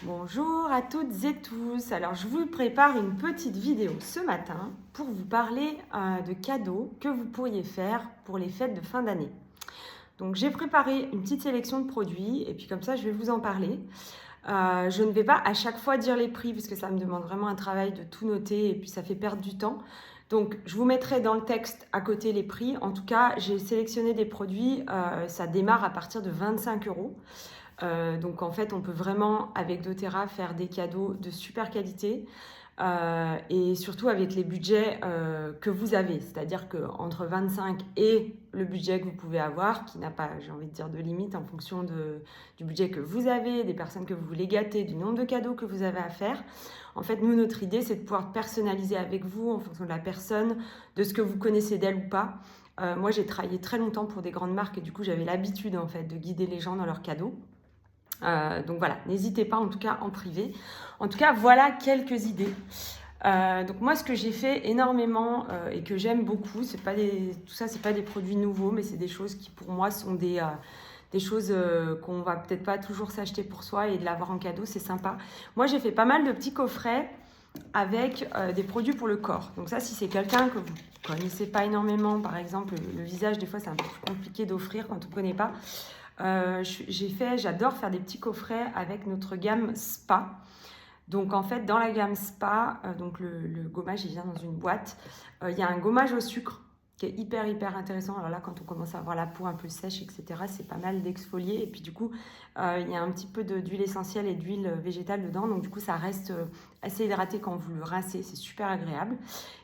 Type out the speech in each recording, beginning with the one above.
Bonjour à toutes et tous. Alors, je vous prépare une petite vidéo ce matin pour vous parler de cadeaux que vous pourriez faire pour les fêtes de fin d'année. Donc, j'ai préparé une petite sélection de produits et puis comme ça, je vais vous en parler. Je ne vais pas à chaque fois dire les prix parce que ça me demande vraiment un travail de tout noter et puis ça fait perdre du temps. Donc, je vous mettrai dans le texte à côté les prix. En tout cas, j'ai sélectionné des produits, ça démarre à partir de 25 €. Donc en fait, on peut vraiment, avec doTERRA, faire des cadeaux de super qualité et surtout avec les budgets que vous avez. C'est-à-dire qu'entre 25 et le budget que vous pouvez avoir, qui n'a pas, j'ai envie de dire, de limite en fonction du budget que vous avez, des personnes que vous voulez gâter, du nombre de cadeaux que vous avez à faire. En fait, nous, notre idée, c'est de pouvoir personnaliser avec vous en fonction de la personne, de ce que vous connaissez d'elle ou pas. Moi, j'ai travaillé très longtemps pour des grandes marques et du coup, j'avais l'habitude en fait de guider les gens dans leurs cadeaux. Donc voilà, n'hésitez pas en tout cas en privé. En tout cas, voilà quelques idées. Donc moi, ce que j'ai fait énormément et que j'aime beaucoup, tout ça, c'est pas des produits nouveaux, mais c'est des choses qui pour moi sont des choses qu'on va peut-être pas toujours s'acheter pour soi et de l'avoir en cadeau, c'est sympa. Moi, j'ai fait pas mal de petits coffrets avec des produits pour le corps. Donc ça, si c'est quelqu'un que vous connaissez pas énormément, par exemple, le visage, des fois, c'est un peu plus compliqué d'offrir quand on connaît pas. J'adore faire des petits coffrets avec notre gamme Spa. Donc en fait, dans la gamme Spa, donc le gommage, il vient dans une boîte. Il y a un gommage au sucre qui est hyper intéressant. Alors là, quand on commence à avoir la peau un peu sèche, etc., c'est pas mal d'exfolier. Et puis du coup, il y a un petit peu d'huile essentielle et d'huile végétale dedans. Donc du coup, ça reste assez hydraté quand vous le rincez. C'est super agréable.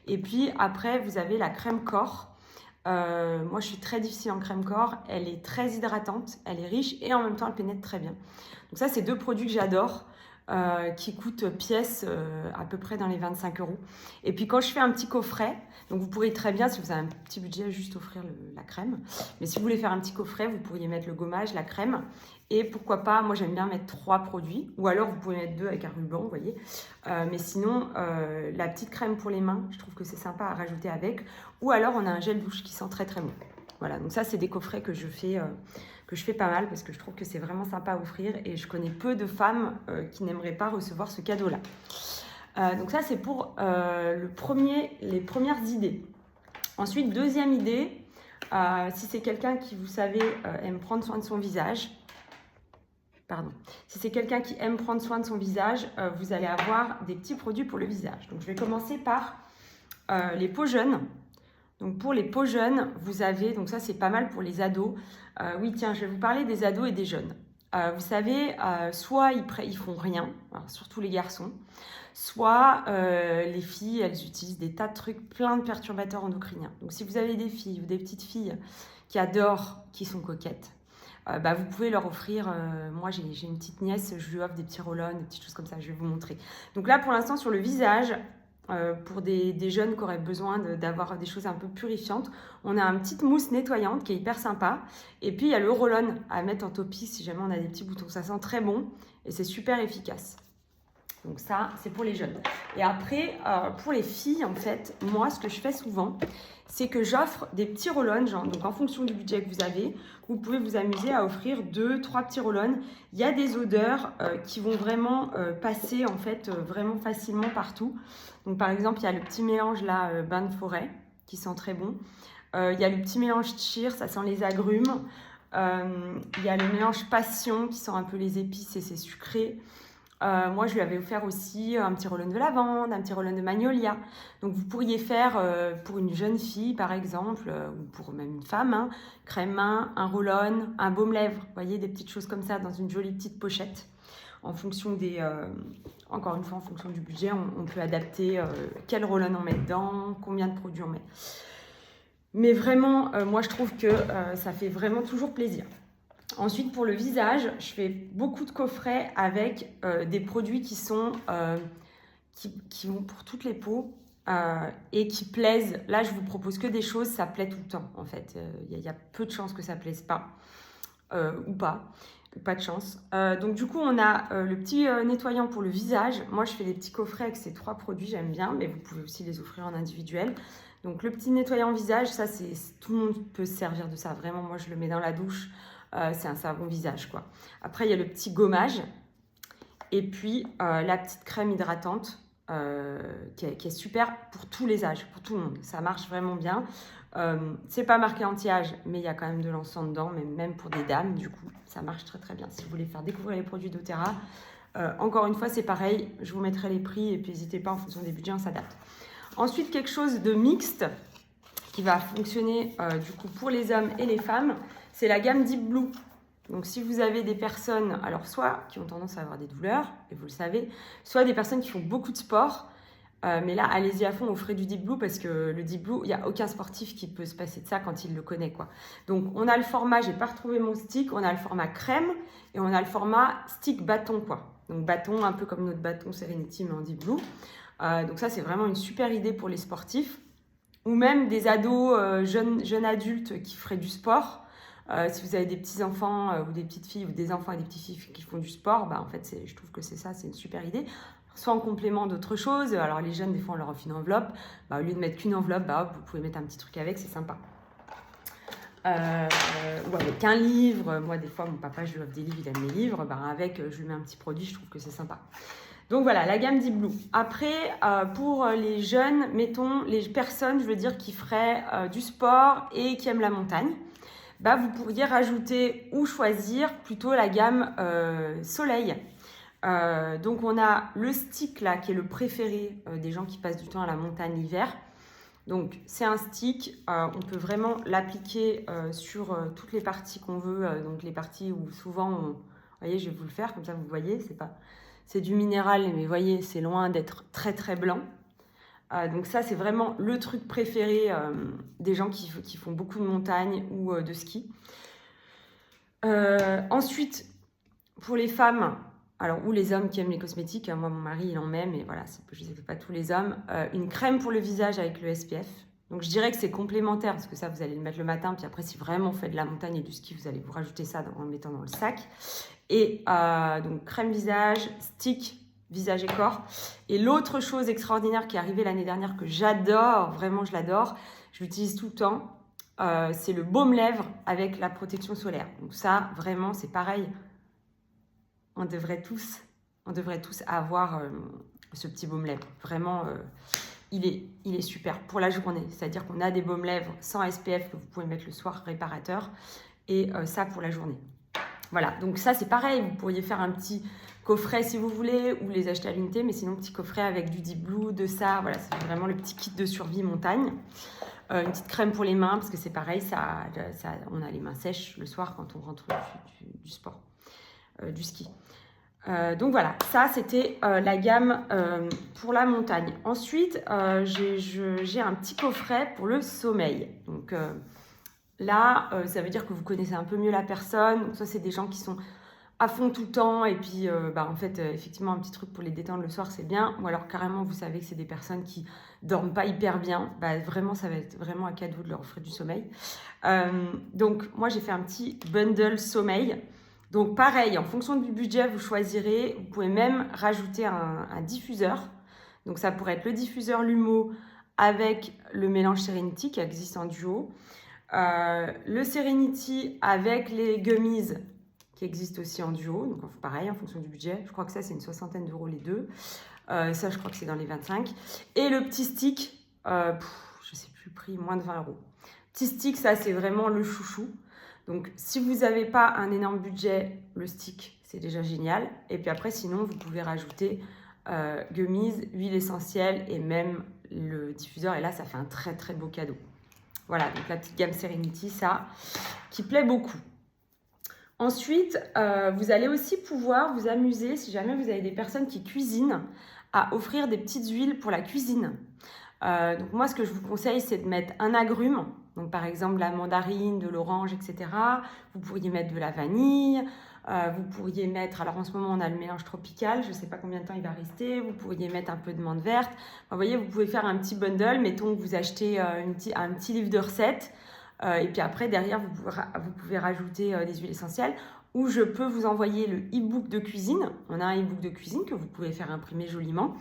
Et puis après, vous avez la crème corps. Moi, je suis très difficile en crème corps. Elle est très hydratante, elle est riche et en même temps, elle pénètre très bien. Donc ça, c'est deux produits que j'adore, qui coûtent pièce à peu près dans les 25 €. Et puis quand je fais un petit coffret, donc vous pourrez très bien, si vous avez un petit budget, juste offrir la crème. Mais si vous voulez faire un petit coffret, vous pourriez mettre le gommage, la crème. Et pourquoi pas, moi j'aime bien mettre 3 produits. Ou alors vous pouvez mettre 2 avec un ruban, vous voyez. Mais sinon, la petite crème pour les mains, je trouve que c'est sympa à rajouter avec. Ou alors on a un gel douche qui sent très bon. Voilà, donc ça c'est des coffrets que je fais pas mal parce que je trouve que c'est vraiment sympa à offrir et je connais peu de femmes qui n'aimeraient pas recevoir ce cadeau-là. Donc ça c'est pour les premières idées. Ensuite, deuxième idée, si c'est quelqu'un qui, vous savez, aime prendre soin de son visage, si c'est quelqu'un qui aime prendre soin de son visage, vous allez avoir des petits produits pour le visage. Donc je vais commencer par les peaux jeunes. Donc pour les peaux jeunes, vous avez, donc ça c'est pas mal pour les ados. Oui tiens, je vais vous parler des ados et des jeunes. Vous savez, soit ils font rien, alors, surtout les garçons, soit les filles, elles utilisent des tas de trucs, plein de perturbateurs endocriniens. Donc si vous avez des filles ou des petites filles qui adorent, qui sont coquettes, vous pouvez leur offrir, moi j'ai une petite nièce, je lui offre des petits roll-on, des petites choses comme ça, je vais vous montrer. Donc là pour l'instant sur le visage, pour des jeunes qui auraient besoin d'avoir des choses un peu purifiantes, on a une petite mousse nettoyante qui est hyper sympa. Et puis il y a le roll-on à mettre en topi si jamais on a des petits boutons. Ça sent très bon et c'est super efficace. Donc ça, c'est pour les jeunes. Et après, pour les filles, en fait, moi, ce que je fais souvent, c'est que j'offre des petits roll-on. Donc en fonction du budget que vous avez, vous pouvez vous amuser à offrir 2-3 petits roll-on. Il y a des odeurs qui vont vraiment passer, en fait, vraiment facilement partout. Donc par exemple, il y a le petit mélange là, bain de forêt, qui sent très bon. Il y a le petit mélange cheer, ça sent les agrumes. Il y a le mélange passion, qui sent un peu les épices et c'est sucré. Moi, je lui avais offert aussi un petit roll-on de lavande, un petit roll-on de magnolia. Donc, vous pourriez faire pour une jeune fille, par exemple, ou pour même une femme, hein, crème main, un roll-on, un baume-lèvres. Vous voyez, des petites choses comme ça dans une jolie petite pochette. En fonction encore une fois, en fonction du budget, on peut adapter quel roll-on on met dedans, combien de produits on met. Mais vraiment, moi, je trouve que ça fait vraiment toujours plaisir. Ensuite, pour le visage, je fais beaucoup de coffrets avec des produits qui vont pour toutes les peaux et qui plaisent. Là, je vous propose que des choses, ça plaît tout le temps, en fait. Il y a peu de chances que ça ne plaise pas ou pas de chance. Donc, du coup, on a le petit nettoyant pour le visage. Moi, je fais des petits coffrets avec ces 3 produits, j'aime bien, mais vous pouvez aussi les offrir en individuel. Donc, le petit nettoyant visage, ça, tout le monde peut se servir de ça. Vraiment, moi, je le mets dans la douche. C'est un savon visage, quoi. Après, il y a le petit gommage. Et puis, la petite crème hydratante qui est super pour tous les âges, pour tout le monde. Ça marche vraiment bien. C'est pas marqué anti-âge, mais il y a quand même de l'encens dedans, mais même pour des dames, du coup, ça marche très très bien. Si vous voulez faire découvrir les produits d'Oterra, encore une fois, c'est pareil, je vous mettrai les prix et puis n'hésitez pas, en fonction des budgets, on s'adapte. Ensuite, quelque chose de mixte qui va fonctionner du coup pour les hommes et les femmes, c'est la gamme Deep Blue. Donc, si vous avez des personnes, alors soit qui ont tendance à avoir des douleurs, et vous le savez, soit des personnes qui font beaucoup de sport, mais là, allez-y à fond, offrez du Deep Blue parce que le Deep Blue, il n'y a aucun sportif qui peut se passer de ça quand il le connaît, quoi. Donc, on a le format, j'ai pas retrouvé mon stick, on a le format crème et on a le format stick bâton, quoi. Donc, bâton, un peu comme notre bâton Serenity, mais en Deep Blue. Donc, ça, c'est vraiment une super idée pour les sportifs ou même des ados, jeunes adultes qui feraient du sport. Si vous avez des petits-enfants ou des petites filles ou des enfants et des petites filles qui font du sport, bah, en fait, je trouve que c'est une super idée. Soit en complément d'autres choses. Alors, les jeunes, des fois, on leur offre une enveloppe. Bah, au lieu de mettre qu'une enveloppe, bah, hop, vous pouvez mettre un petit truc avec, c'est sympa. Ou avec un livre. Moi, des fois, mon papa, je lui offre des livres, il aime mes livres. Bah, avec, je lui mets un petit produit, je trouve que c'est sympa. Donc voilà, la gamme Deep Blue. Après, pour les jeunes, mettons les personnes, je veux dire, qui feraient du sport et qui aiment la montagne, bah, vous pourriez rajouter ou choisir plutôt la gamme Soleil. Donc on a le stick là qui est le préféré des gens qui passent du temps à la montagne l'hiver. Donc c'est un stick, on peut vraiment l'appliquer sur toutes les parties qu'on veut, donc les parties où souvent, vous voyez, je vais vous le faire comme ça vous voyez, c'est du minéral mais vous voyez c'est loin d'être très très blanc. Donc ça c'est vraiment le truc préféré des gens qui font beaucoup de montagne ou de ski. Ensuite pour les femmes, alors ou les hommes qui aiment les cosmétiques, moi mon mari il en met, mais voilà, je ne sais pas tous les hommes, une crème pour le visage avec le SPF. Donc je dirais que c'est complémentaire parce que ça vous allez le mettre le matin, puis après si vraiment vous faites de la montagne et du ski, vous allez vous rajouter ça en le mettant dans le sac. Et donc crème visage, stick visage et corps. Et l'autre chose extraordinaire qui est arrivée l'année dernière que j'adore, vraiment je l'adore, je l'utilise tout le temps, c'est le baume lèvres avec la protection solaire. Donc ça vraiment c'est pareil, on devrait tous avoir ce petit baume lèvres. Vraiment il est super pour la journée, c'est-à-dire qu'on a des baumes lèvres sans SPF que vous pouvez mettre le soir réparateur et ça pour la journée. Voilà, donc ça c'est pareil, vous pourriez faire un petit coffret si vous voulez ou les acheter à l'unité, mais sinon petit coffret avec du Deep Blue, de ça, voilà, c'est vraiment le petit kit de survie montagne. Une petite crème pour les mains parce que c'est pareil, on a les mains sèches le soir quand on rentre du sport, du ski. Donc voilà, ça c'était la gamme pour la montagne. Ensuite, j'ai un petit coffret pour le sommeil. Donc là, ça veut dire que vous connaissez un peu mieux la personne. Donc, ça, c'est des gens qui sont à fond tout le temps. Et puis, en fait, effectivement, un petit truc pour les détendre le soir, c'est bien. Ou alors, carrément, vous savez que c'est des personnes qui dorment pas hyper bien. Bah, vraiment, ça va être vraiment un cadeau de leur offrir du sommeil. Donc, moi, j'ai fait un petit bundle sommeil. Donc, pareil, en fonction du budget, vous choisirez. Vous pouvez même rajouter un diffuseur. Donc, ça pourrait être le diffuseur Lumo avec le mélange Serenity qui existe en duo. Le Serenity avec les gummies qui existent aussi en duo, donc pareil en fonction du budget. Je crois que ça c'est une 60aine d'euros les deux. Ça je crois que c'est dans les 25. Et le petit stick, je sais plus le prix, moins de 20 euros. Petit stick, ça c'est vraiment le chouchou. Donc si vous n'avez pas un énorme budget, le stick c'est déjà génial. Et puis après sinon vous pouvez rajouter gummies, huile essentielle et même le diffuseur. Et là ça fait un très très beau cadeau. Voilà, donc la petite gamme Serenity, ça, qui plaît beaucoup. Ensuite, vous allez aussi pouvoir vous amuser, si jamais vous avez des personnes qui cuisinent, à offrir des petites huiles pour la cuisine. Donc moi, ce que je vous conseille, c'est de mettre un agrume, donc par exemple la mandarine, de l'orange, etc. Vous pourriez mettre de la vanille, vous pourriez mettre, alors en ce moment on a le mélange tropical, je ne sais pas combien de temps il va rester, vous pourriez mettre un peu de menthe verte. Enfin, vous voyez, vous pouvez faire un petit bundle, mettons que vous achetez un petit livre de recettes, et puis après derrière vous pouvez rajouter des huiles essentielles, ou je peux vous envoyer le e-book de cuisine. On a un e-book de cuisine que vous pouvez faire imprimer joliment,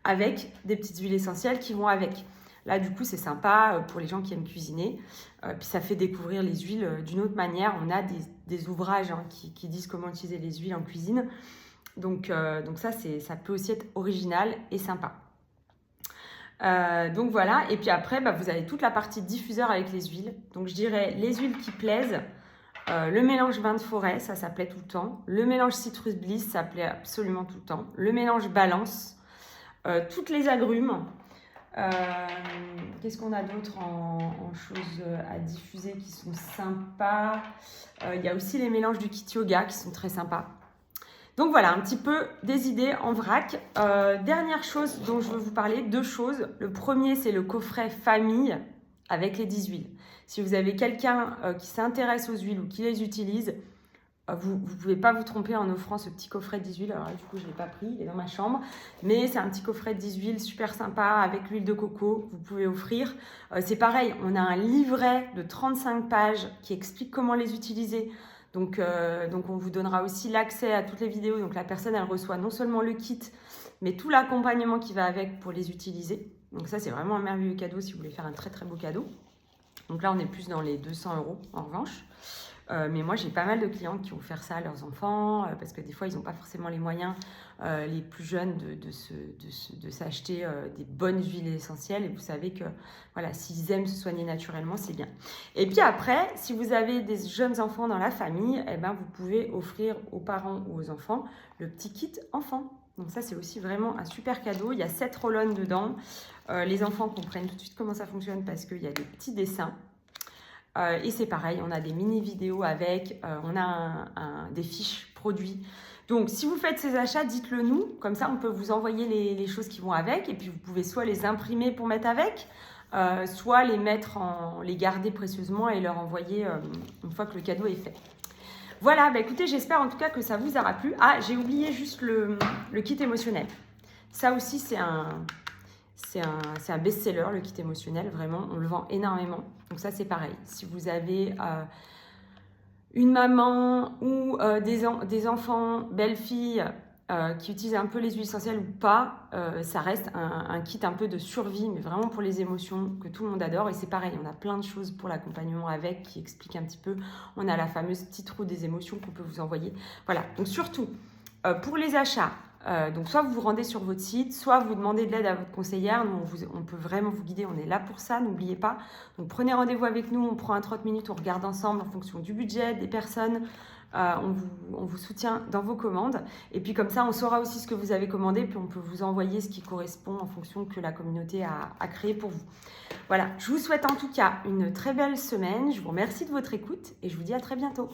avec des petites huiles essentielles qui vont avec. Là, du coup, c'est sympa pour les gens qui aiment cuisiner. Puis ça fait découvrir les huiles d'une autre manière. On a des ouvrages qui disent comment utiliser les huiles en cuisine. Donc ça peut aussi être original et sympa. Donc voilà, et puis après, vous avez toute la partie diffuseur avec les huiles. Donc je dirais les huiles qui plaisent, le mélange vin de forêt, ça plaît tout le temps. Le mélange citrus bliss, ça plaît absolument tout le temps. Le mélange balance, toutes les agrumes. Qu'est-ce qu'on a d'autre en choses à diffuser qui sont sympas? Il y a aussi les mélanges du kit yoga qui sont très sympas. Donc voilà, un petit peu des idées en vrac. Dernière chose dont je veux vous parler, 2 choses. Le premier, c'est le coffret famille avec les 10 huiles. Si vous avez quelqu'un qui s'intéresse aux huiles ou qui les utilise, vous ne pouvez pas vous tromper en offrant ce petit coffret de 10 huiles. Alors là, du coup, je ne l'ai pas pris, il est dans ma chambre. Mais c'est un petit coffret de 10 huiles super sympa avec l'huile de coco. Vous pouvez offrir. C'est pareil, on a un livret de 35 pages qui explique comment les utiliser. Donc, on vous donnera aussi l'accès à toutes les vidéos. Donc, la personne, elle reçoit non seulement le kit, mais tout l'accompagnement qui va avec pour les utiliser. Donc, ça, c'est vraiment un merveilleux cadeau si vous voulez faire un très, très beau cadeau. Donc là, on est plus dans les 200 € en revanche. Mais moi, j'ai pas mal de clientes qui ont offert ça à leurs enfants parce que des fois, ils n'ont pas forcément les moyens, les plus jeunes, de s'acheter des bonnes huiles essentielles. Et vous savez que voilà, s'ils aiment se soigner naturellement, c'est bien. Et puis après, si vous avez des jeunes enfants dans la famille, vous pouvez offrir aux parents ou aux enfants le petit kit enfant. Donc ça, c'est aussi vraiment un super cadeau. Il y a 7 roll-on dedans. Les enfants comprennent tout de suite comment ça fonctionne parce qu'il y a des petits dessins. Et c'est pareil, on a des mini vidéos avec, on a des fiches produits. Donc, si vous faites ces achats, dites-le nous. Comme ça, on peut vous envoyer les choses qui vont avec. Et puis, vous pouvez soit les imprimer pour mettre avec, soit les garder précieusement et leur envoyer une fois que le cadeau est fait. Voilà, écoutez, j'espère en tout cas que ça vous aura plu. Ah, j'ai oublié juste le kit émotionnel. Ça aussi, c'est un best-seller, le kit émotionnel, vraiment, on le vend énormément. Donc ça, c'est pareil. Si vous avez une maman ou des enfants, belles-filles qui utilisent un peu les huiles essentielles ou pas, ça reste un kit un peu de survie, mais vraiment pour les émotions que tout le monde adore. Et c'est pareil, on a plein de choses pour l'accompagnement avec qui expliquent un petit peu. On a la fameuse petite roue des émotions qu'on peut vous envoyer. Voilà, donc surtout, pour les achats, donc soit vous vous rendez sur votre site, soit vous demandez de l'aide à votre conseillère. Nous, on peut vraiment vous guider, on est là pour ça, n'oubliez pas. Donc prenez rendez-vous avec nous, on prend un 30 minutes, on regarde ensemble en fonction du budget, des personnes. On vous soutient dans vos commandes. Et puis comme ça, on saura aussi ce que vous avez commandé, puis on peut vous envoyer ce qui correspond en fonction que la communauté a créé pour vous. Voilà, je vous souhaite en tout cas une très belle semaine. Je vous remercie de votre écoute et je vous dis à très bientôt.